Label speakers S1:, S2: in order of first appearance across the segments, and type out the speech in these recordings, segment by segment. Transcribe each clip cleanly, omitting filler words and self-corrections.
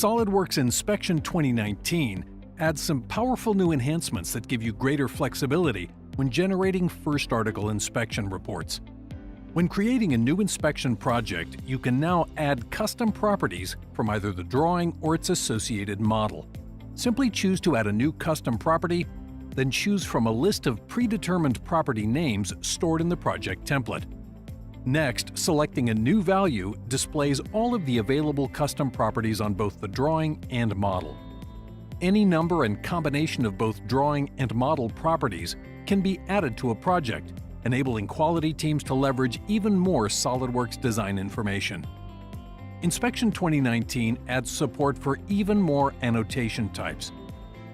S1: SOLIDWORKS Inspection 2019 adds some powerful new enhancements that give you greater flexibility when generating first article inspection reports. When creating a new inspection project, you can now add custom properties from either the drawing or its associated model. Simply choose to add a new custom property, then choose from a list of predetermined property names stored in the project template. Next, selecting a new value displays all of the available custom properties on both the drawing and model. Any number and combination of both drawing and model properties can be added to a project, enabling quality teams to leverage even more SOLIDWORKS design information. Inspection 2019 adds support for even more annotation types.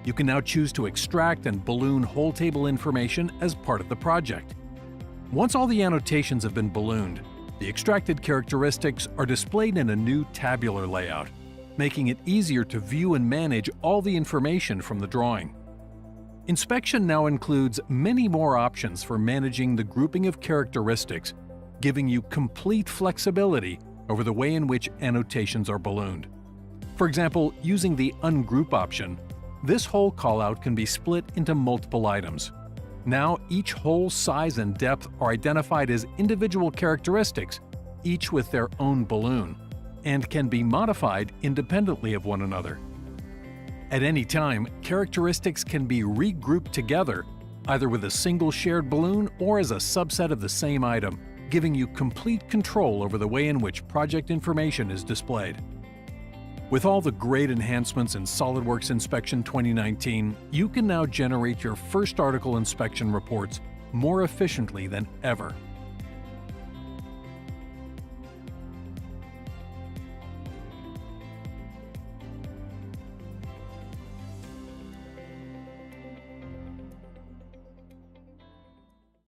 S1: You can now choose to extract and balloon whole table information as part of the project. Once all the annotations have been ballooned, the extracted characteristics are displayed in a new tabular layout, making it easier to view and manage all the information from the drawing. Inspection now includes many more options for managing the grouping of characteristics, giving you complete flexibility over the way in which annotations are ballooned. For example, using the Ungroup option, this whole callout can be split into multiple items. Now each whole size and depth are identified as individual characteristics, each with their own balloon, and can be modified independently of one another. At any time, characteristics can be regrouped together, either with a single shared balloon or as a subset of the same item, giving you complete control over the way in which project information is displayed. With all the great enhancements in SOLIDWORKS Inspection 2019, you can now generate your first article inspection reports more efficiently than ever.